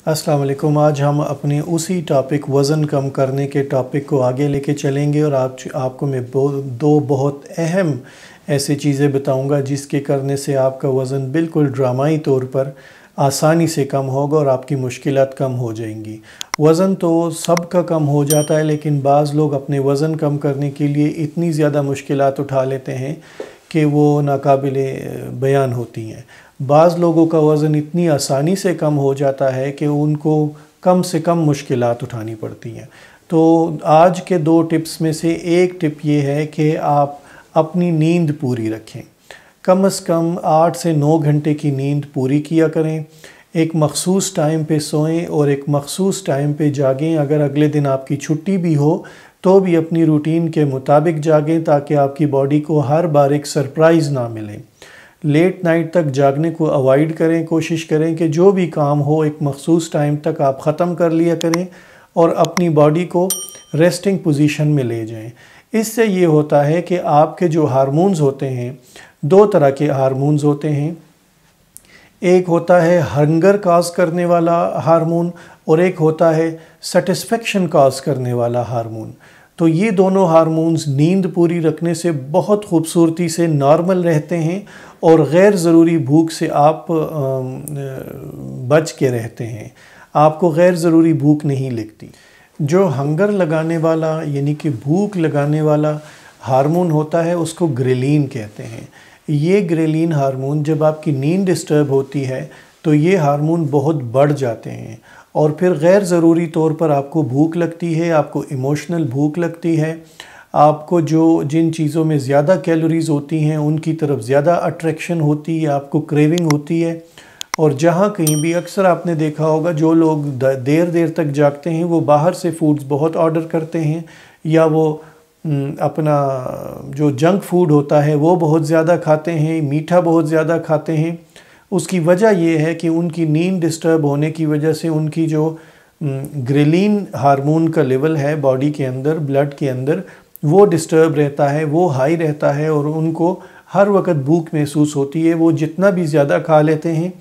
अस्सलाम वालेकुम। आज हम अपने उसी टॉपिक वज़न कम करने के टॉपिक को आगे लेके चलेंगे और आपको मैं दो बहुत अहम ऐसी चीज़ें बताऊंगा जिसके करने से आपका वज़न बिल्कुल ड्रामाई तौर पर आसानी से कम होगा और आपकी मुश्किलात कम हो जाएंगी। वज़न तो सबका कम हो जाता है, लेकिन बाज़ लोग अपने वज़न कम करने के लिए इतनी ज़्यादा मुश्किलात उठा लेते हैं कि वो नाकाबिले बयान होती हैं। बाज़ लोगों का वज़न इतनी आसानी से कम हो जाता है कि उनको कम से कम मुश्किलात उठानी पड़ती हैं। तो आज के दो टिप्स में से एक टिप ये है कि आप अपनी नींद पूरी रखें। कम से कम 8 से 9 घंटे की नींद पूरी किया करें। एक मखसूस टाइम पे सोएं और एक मखसूस टाइम पे जागें। अगर अगले दिन आपकी छुट्टी भी हो तो भी अपनी रूटीन के मुताबिक जागें ताकि आपकी बॉडी को हर बार एक सरप्राइज़ ना मिले। लेट नाइट तक जागने को अवॉइड करें। कोशिश करें कि जो भी काम हो एक मखसूस टाइम तक आप ख़त्म कर लिया करें और अपनी बॉडी को रेस्टिंग पोजीशन में ले जाएं। इससे ये होता है कि आपके जो हार्मोन्स होते हैं, दो तरह के हार्मोन्स होते हैं। एक होता है हंगर काज करने वाला हार्मोन और एक होता है सेटिस्फेक्शन काज करने वाला हार्मोन। तो ये दोनों हार्मोन्स नींद पूरी रखने से बहुत खूबसूरती से नॉर्मल रहते हैं और गैर ज़रूरी भूख से आप बच के रहते हैं। आपको गैर ज़रूरी भूख नहीं लगती। जो हंगर लगाने वाला यानी कि भूख लगाने वाला हार्मोन होता है उसको ग्रेलिन कहते हैं। ये ग्रेलिन हार्मोन जब आपकी नींद डिस्टर्ब होती है तो ये हार्मोन बहुत बढ़ जाते हैं और फिर गैर ज़रूरी तौर पर आपको भूख लगती है, आपको इमोशनल भूख लगती है, आपको जिन चीज़ों में ज़्यादा कैलोरीज़ होती हैं उनकी तरफ ज़्यादा अट्रैक्शन होती है, आपको क्रेविंग होती है। और जहाँ कहीं भी अक्सर आपने देखा होगा जो लोग देर देर तक जागते हैं वो बाहर से फूड्स बहुत ऑर्डर करते हैं या वो अपना जो जंक फूड होता है वो बहुत ज़्यादा खाते हैं, मीठा बहुत ज़्यादा खाते हैं। उसकी वजह ये है कि उनकी नींद डिस्टर्ब होने की वजह से उनकी जो ग्रेलिन हार्मोन का लेवल है बॉडी के अंदर, ब्लड के अंदर, वो डिस्टर्ब रहता है, वो हाई रहता है और उनको हर वक्त भूख महसूस होती है। वो जितना भी ज़्यादा खा लेते हैं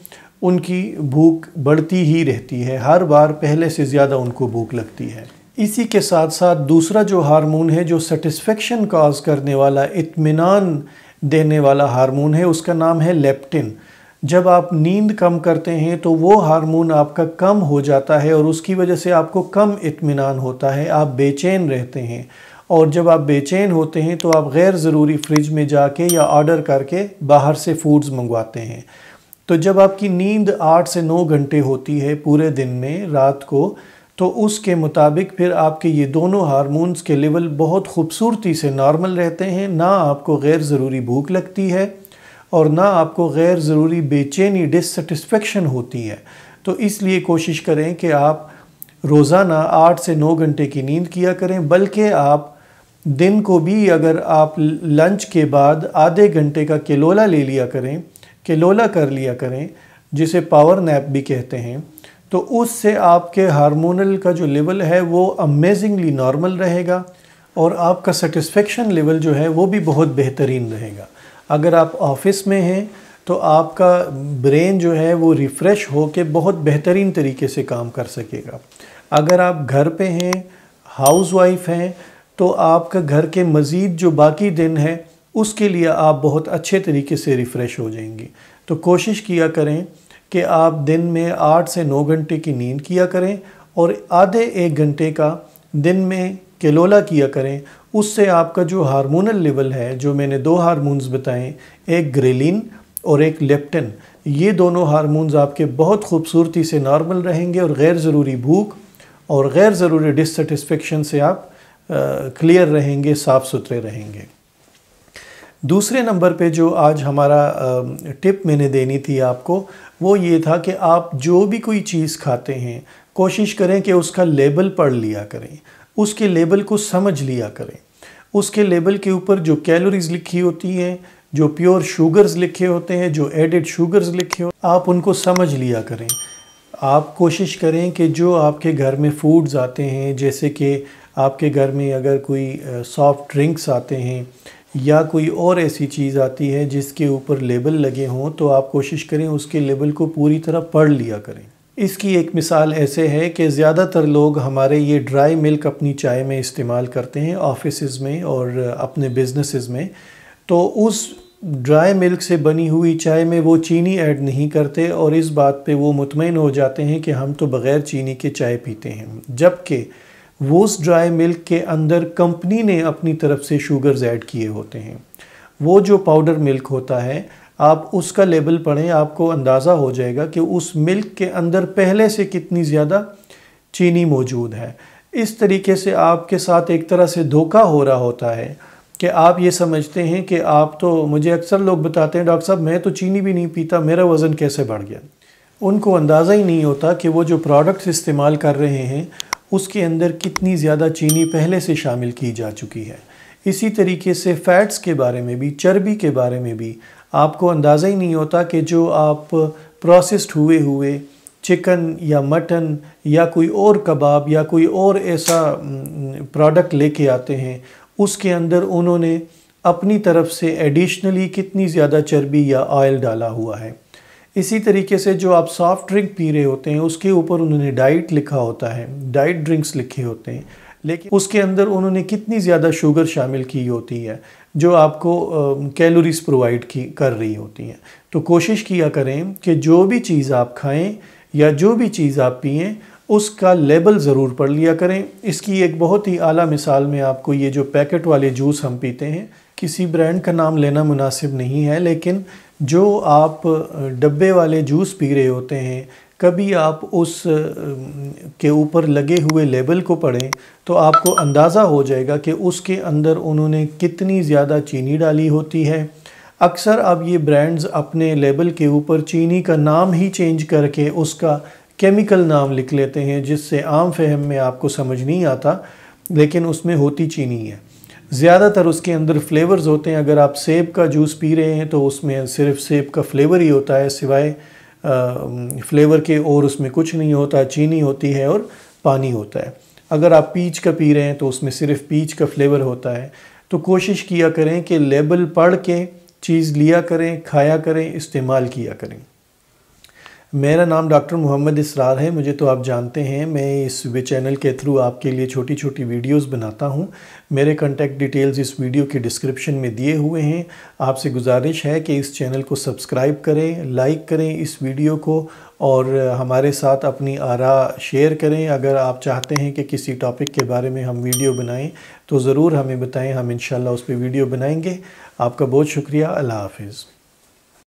उनकी भूख बढ़ती ही रहती है, हर बार पहले से ज़्यादा उनको भूख लगती है। इसी के साथ साथ दूसरा जो हार्मोन है जो सेटिस्फेक्शन काज करने वाला, इत्मीनान देने वाला हार्मोन है, उसका नाम है लेप्टिन। जब आप नींद कम करते हैं तो वो हार्मोन आपका कम हो जाता है और उसकी वजह से आपको कम इत्मीनान होता है, आप बेचैन रहते हैं। और जब आप बेचैन होते हैं तो आप गैर ज़रूरी फ्रिज में जाके या ऑर्डर करके बाहर से फूड्स मंगवाते हैं। तो जब आपकी नींद 8 से 9 घंटे होती है पूरे दिन में रात को, तो उसके मुताबिक फिर आपके ये दोनों हार्मोन्स के लेवल बहुत खूबसूरती से नॉर्मल रहते हैं। ना आपको गैर ज़रूरी भूख लगती है और ना आपको गैर ज़रूरी बेचैनी, डिससेटिस्फेक्शन होती है। तो इसलिए कोशिश करें कि आप रोज़ाना 8 से 9 घंटे की नींद किया करें, बल्कि आप दिन को भी अगर आप लंच के बाद आधे घंटे का केलोला ले लिया करें, केलोला कर लिया करें, जिसे पावर नैप भी कहते हैं, तो उससे आपके हार्मोनल का जो लेवल है वो अमेजिंगली नॉर्मल रहेगा और आपका सेटिस्फेक्शन लेवल जो है वो भी बहुत बेहतरीन रहेगा। अगर आप ऑफिस में हैं तो आपका ब्रेन जो है वो रिफ़्रेश हो के बहुत बेहतरीन तरीके से काम कर सकेगा। अगर आप घर पे हैं, हाउसवाइफ हैं, तो आपका घर के मज़ीद जो बाकी दिन है उसके लिए आप बहुत अच्छे तरीके से रिफ़्रेश हो जाएंगे। तो कोशिश किया करें कि आप दिन में 8 से 9 घंटे की नींद किया करें और आधे 1 घंटे का दिन में केलोला किया करें। उससे आपका जो हार्मोनल लेवल है, जो मैंने दो हार्मोन्स बताएं, एक ग्रेलिन और एक लेप्टिन, ये दोनों हार्मोन्स आपके बहुत खूबसूरती से नॉर्मल रहेंगे और गैर ज़रूरी भूख और गैर ज़रूरी डिससेटिस्फेक्शन से आप क्लियर रहेंगे, साफ़ सुथरे रहेंगे। दूसरे नंबर पे जो आज हमारा टिप मैंने देनी थी आपको, वो ये था कि आप जो भी कोई चीज़ खाते हैं कोशिश करें कि उसका लेबल पढ़ लिया करें, उसके लेबल को समझ लिया करें। उसके लेबल के ऊपर जो कैलोरीज़ लिखी होती हैं, जो प्योर शुगर्स लिखे होते हैं, जो एडिड शुगर्स लिखे होते हैं, आप उनको समझ लिया करें। आप कोशिश करें कि जो आपके घर में फूड्स आते हैं, जैसे कि आपके घर में अगर कोई सॉफ्ट ड्रिंक्स आते हैं या कोई और ऐसी चीज़ आती है जिसके ऊपर लेबल लगे हों, तो आप कोशिश करें उसके लेबल को पूरी तरह पढ़ लिया करें। اس کی ایک مثال ایسے ہے کہ زیادہ تر لوگ ہمارے یہ ڈرائی ملک اپنی چائے میں استعمال کرتے ہیں آفیسز میں اور اپنے بزنسز میں، تو اس ڈرائی ملک سے بنی ہوئی چائے میں وہ چینی ایڈ نہیں کرتے اور اس بات پہ وہ مطمئن ہو جاتے ہیں کہ ہم تو بغیر چینی کے چائے پیتے ہیں، جبکہ وہ اس ڈرائی ملک کے اندر کمپنی نے اپنی طرف سے شوگرز ایڈ کیے ہوتے ہیں۔ وہ جو پاؤڈر ملک ہوتا ہے، آپ اس کا لیبل پڑھیں، آپ کو اندازہ ہو جائے گا کہ اس ملک کے اندر پہلے سے کتنی زیادہ چینی موجود ہے۔ اس طریقے سے آپ کے ساتھ ایک طرح سے دھوکہ ہو رہا ہوتا ہے کہ آپ یہ سمجھتے ہیں کہ آپ تو، مجھے اکثر لوگ بتاتے ہیں ڈاکٹر صاحب میں تو چینی بھی نہیں پیتا، میرا وزن کیسے بڑھ گیا؟ ان کو اندازہ ہی نہیں ہوتا کہ وہ جو پروڈکٹس استعمال کر رہے ہیں اس کے اندر کتنی زیادہ چینی پہلے سے شامل کی جا چکی ہے۔ اسی طریقے سے فیٹس کے بارے میں بھی، چربی کے بارے میں بھی آپ کو اندازہ ہی نہیں ہوتا کہ جو آپ پروسیسڈ ہوئے چکن یا مٹن یا کوئی اور کباب یا کوئی اور ایسا پروڈکٹ لے کے آتے ہیں، اس کے اندر انہوں نے اپنی طرف سے ایڈیشنلی کتنی زیادہ چربی یا آئل ڈالا ہوا ہے۔ اسی طریقے سے جو آپ سافٹ ڈرنک پی رہے ہوتے ہیں اس کے اوپر انہوں نے ڈائٹ لکھا ہوتا ہے، ڈائٹ ڈرنکس لکھے ہوتے ہیں، لیکن اس کے اندر انہوں نے کتنی زیادہ شوگر شامل کی ہوتی ہے جو آپ کو کیلوریز پرووائڈ کر رہی ہوتی ہیں۔ تو کوشش کیا کریں کہ جو بھی چیز آپ کھائیں یا جو بھی چیز آپ پئیں اس کا لیبل ضرور پڑھ لیا کریں۔ اس کی ایک بہت ہی اعلیٰ مثال میں آپ کو یہ جو پیکٹ والے جوس ہم پیتے ہیں، کسی برانڈ کا نام لینا مناسب نہیں ہے، لیکن جو آپ ڈبے والے جوس پی رہے ہوتے ہیں، کبھی آپ اس کے اوپر لگے ہوئے لیبل کو پڑھیں تو آپ کو اندازہ ہو جائے گا کہ اس کے اندر انہوں نے کتنی زیادہ چینی ڈالی ہوتی ہے۔ اکثر اب یہ برانڈز اپنے لیبل کے اوپر چینی کا نام ہی چینج کر کے اس کا کیمیکل نام لکھ لیتے ہیں، جس سے عام فہم میں آپ کو سمجھ نہیں آتا، لیکن اس میں ہوتی چینی ہے۔ زیادہ تر اس کے اندر فلیورز ہوتے ہیں۔ اگر آپ سیب کا جوس پی رہے ہیں تو اس میں صرف سیب کا فلیور ہی ہوتا ہے، سوائے فلیور کے اور اس میں کچھ نہیں ہوتا، چینی ہوتی ہے اور پانی ہوتا ہے۔ اگر آپ پیچ کا پی رہے ہیں تو اس میں صرف پیچ کا فلیور ہوتا ہے۔ تو کوشش کیا کریں کہ لیبل پڑھ کے چیز لیا کریں، کھایا کریں، استعمال کیا کریں۔ میرا نام ڈاکٹر محمد اسرار ہے، مجھے تو آپ جانتے ہیں، میں اس چینل کے تھرو آپ کے لیے چھوٹی چھوٹی ویڈیوز بناتا ہوں۔ میرے کنٹیکٹ ڈیٹیلز اس ویڈیو کے ڈسکرپشن میں دیے ہوئے ہیں۔ آپ سے گزارش ہے کہ اس چینل کو سبسکرائب کریں، لائک کریں اس ویڈیو کو، اور ہمارے ساتھ اپنی آراء شیئر کریں۔ اگر آپ چاہتے ہیں کہ کسی ٹاپک کے بارے میں ہم ویڈیو بنائیں تو ضرور ہمیں بتائیں، ہم انشاءاللہ اس پہ ویڈیو بنائیں گے۔ آپ کا بہت شکریہ، اللہ حافظ۔